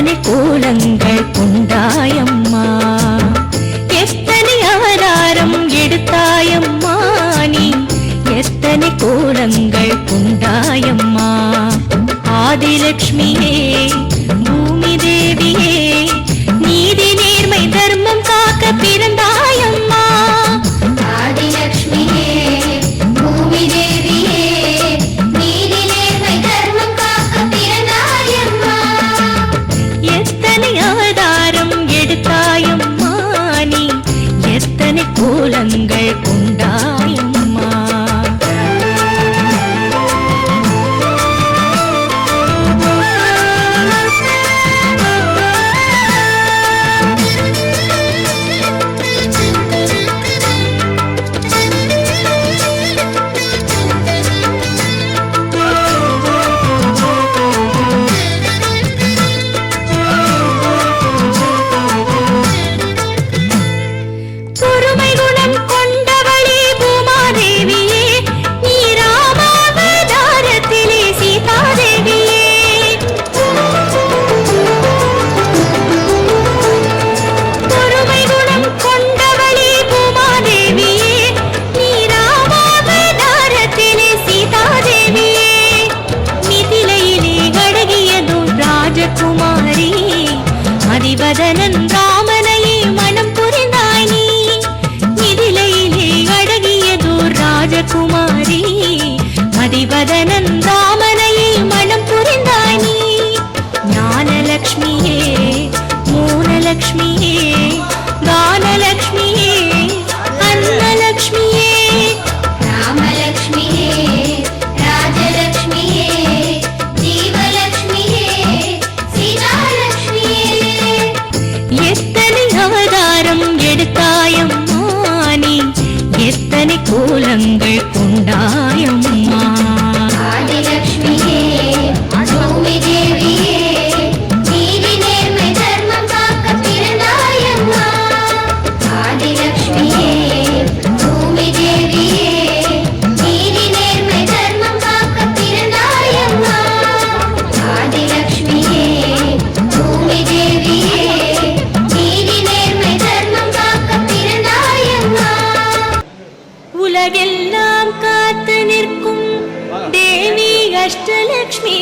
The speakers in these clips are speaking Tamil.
எத்தனை கோலங்கள் கொண்டாயம்மா, எத்தனை அவதாரம் எடுத்தாயம்மா நீ, எத்தனை கோலங்கள் கொண்டாயம்மா. ஆதிலட்சுமியே பூமி தேவியே, நீதி நேர்மை தர்மம் காக்க பிறந்தாயம்மா. ஆதிலட்சுமியே பூமி தேவியே, நீதி நேர்மை தர்மம் காக்க பிறந்தாயம்மா. எத்தனை அவதாரம் எடுத்தாயம்மா நீ, எத்தனை கோலங்கள் கொண்டாயம்மா. மதிவதனன் ராமனையே மனம் புரிந்தாய் நீ, மிதிலையிலே அழகியதோர் ராஜகுமாரி. மதிவதனன் ராமனையே மனம் புரிந்தாய் நீ. ஞானலட்சுமியே மோனலட்சுமியே, கானலட்சுமியே அன்னலட்சுமியே, ராமலட்சுமியே ராஜலட்சுமியே, ஜீவலட்சுமியே சீதாலட்சுமியே. எத்தனை அவதாரம் எடுத்தாயம்மா நீ, எத்தனை கோலங்கள் கொண்டாயம்மா. ஆதிலட்சுமியே பூமி தேவியே, நீதி நேர்மை தர்மம் காக்க பிறந்தாயம்மா. ஆதிலட்சுமியே பூமி தேவியே, நீதி நேர்மை தர்மம் காக்க பிறந்தாயம்மா. ஆதிலட்சுமியே பூமி தேவியே, நீதி நேர்மை தர்மம் காக்க பிறந்தாயம்மா. உலகெல்லாம் காத்து நிற்கும் தேவி அஷ்டலட்சுமி,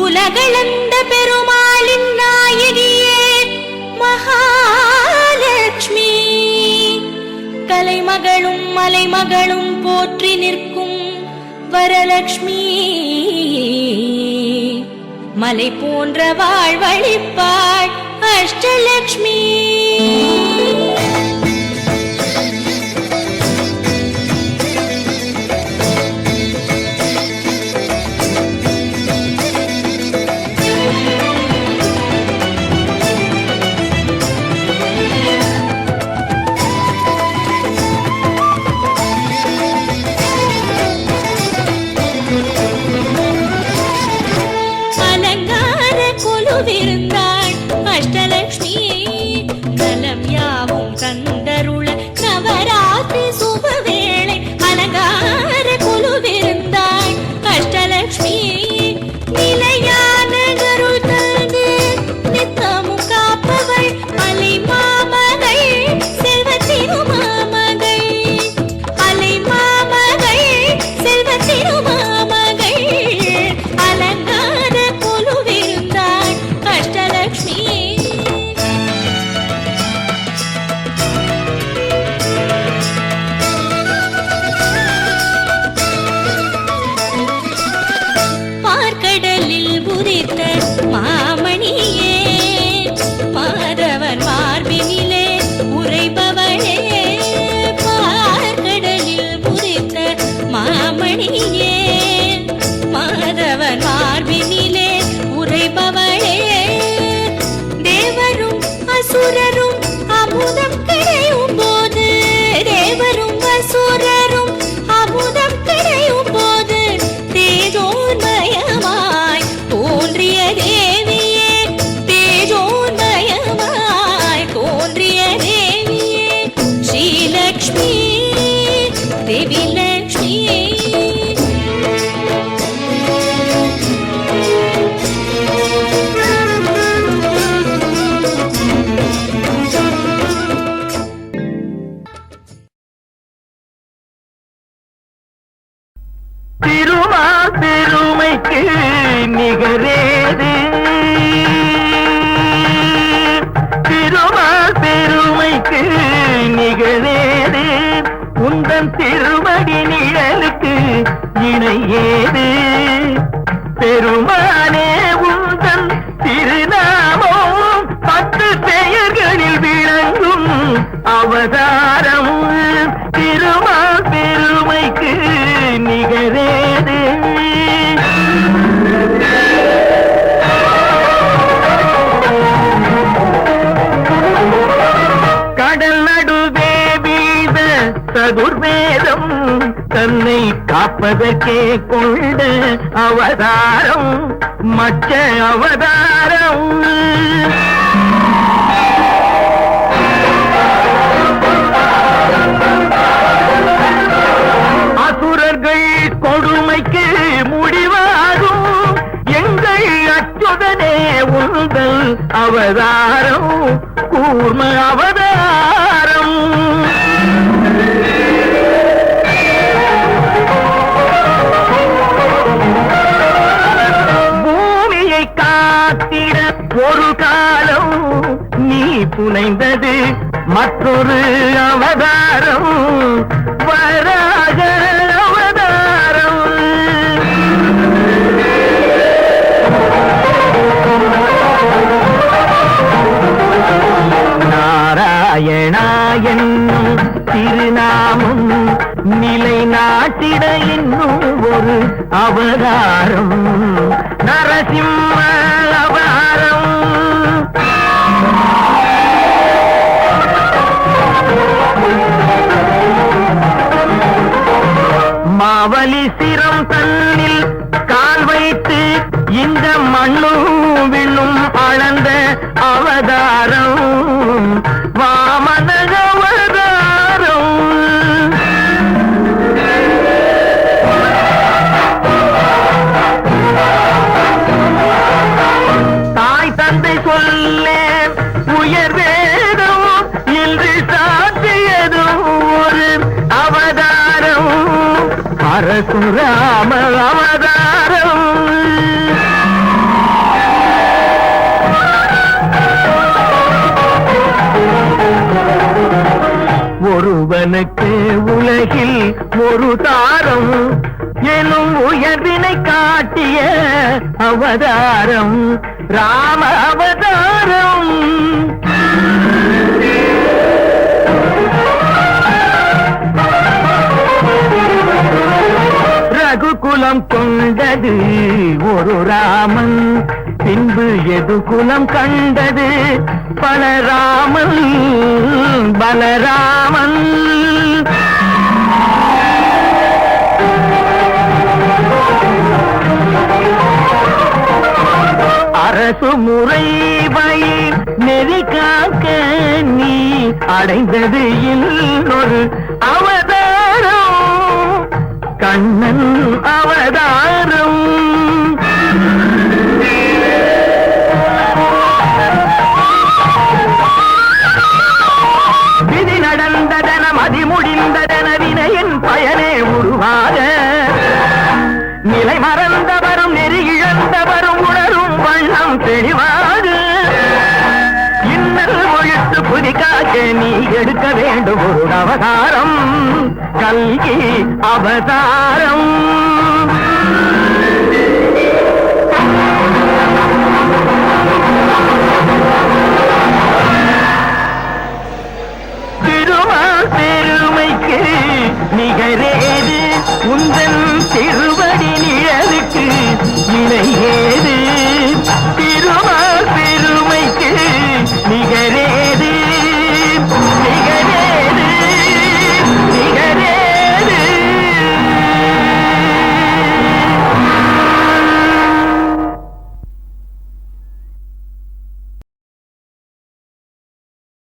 உலகளந்த பெருமாளின் நாயகியே மகாலட்சுமி. கலைமகளும் மலைமகளும் போற்றி நிற்கும் வரலட்சுமி, மலை போன்ற வாழ்வழிப்பாள் அஷ்டலட்சுமி. அலங்கார கொலுவிருந்தாள் அஷ்டலட்சுமி, நலம் யாவும் தந்தருள நவராத்திரி சுபவேளை. அலங்கார கொலுவிருந்தாள் அஷ்டலட்சுமி, நிலையான கருள் தந்து நித்தமும் காப்பவள் அலை மாமகள் செல்வ திருமாமகள். அலை மாமகள் செல்வ திருமாமகள், அலங்கார கொலுவிருந்தாள் அஷ்டலட்சுமி. பார்க்கடலில் உதித்த மாமணியே, மாதவன் மார்பினிலே உரைபவளே. பார்க்கடலில் உதித்த மாமணியே, மாதவன் மார்பினிலே உரைபவளே. தேவரும் அசுரரும் அமுதம் கிடையும் போது, தேவரும் அசுரரும் அமுதம் கிடையும் போது, தேஜோன்மயமாய் தோன்றியதே நிகரேது திருமால் பெருமைக்கு நிகழேது உந்தன் திருமடி நிழலுக்கு இணையேது பெருமானே உந்தன் திருநாமம் 10 பெயர்களில் விளங்கும் அவதாரம் திருமால் பெருமைக்கு நிகரேது கடல் நடுவே வீத சதுர்வேதம் தன்னை காப்பதற்கே கொண்ட அவதாரம் மற்ற அவதாரம் அசுரர்கள் கொடுமைக்கு முடிவாகும் எங்கள் அச்சுதனே உங்கள் அவதாரம் கூர்ம அவதாரம் பூமியை காத்திட ஒரு காலம் நீ புனைந்தது மற்றொரு அவதாரம் வராக அவதாரம் நாராயணா என்னும் திருநாமம் நிலை நாட்டிட இன்னும் ஒரு அவதாரம் நரசிம்ம அவதாரம் மாவலி சிரம் தன்னில் கால் வைத்து இந்த மண்ணும் விண்ணும் அளந்த அவதாரம் வாமன அவதாரம் தாய் தந்தை சொல்ல உயர் வேதம் என்று சாத்தியதும் ஒரு அவதாரம் பரசுராம அவதாரம் ஒருவனுக்கு உலகில் ஒரு தாரம் எனும் உயர்வினை காட்டிய அவதாரம் ராம அவதாரம் ரகுகுலம் கொண்டது ஒரு ராமன் பின்பு எது குலம் கண்டது பலராமன் பலராமன் அரசு முறை வயிர் நெறி காக்க நீ அடைந்தது இன்னொரு அவதாரம் கண்ணன் அவதாரம் விதி நடந்ததன மதி முடிந்ததன வினையின் பயனே உருவாக நிலை மறந்தவரும் நெறி இழந்தவரும் உணரும் வண்ணம் தெளிவாக இன்னல் ஒழித்து புதிக்காக நீ எடுக்க வேண்டும் ஒரு அவதாரம் கல்கி அவதாரம் திருமால் பெருமைக்கு நிகரேது உந்தன்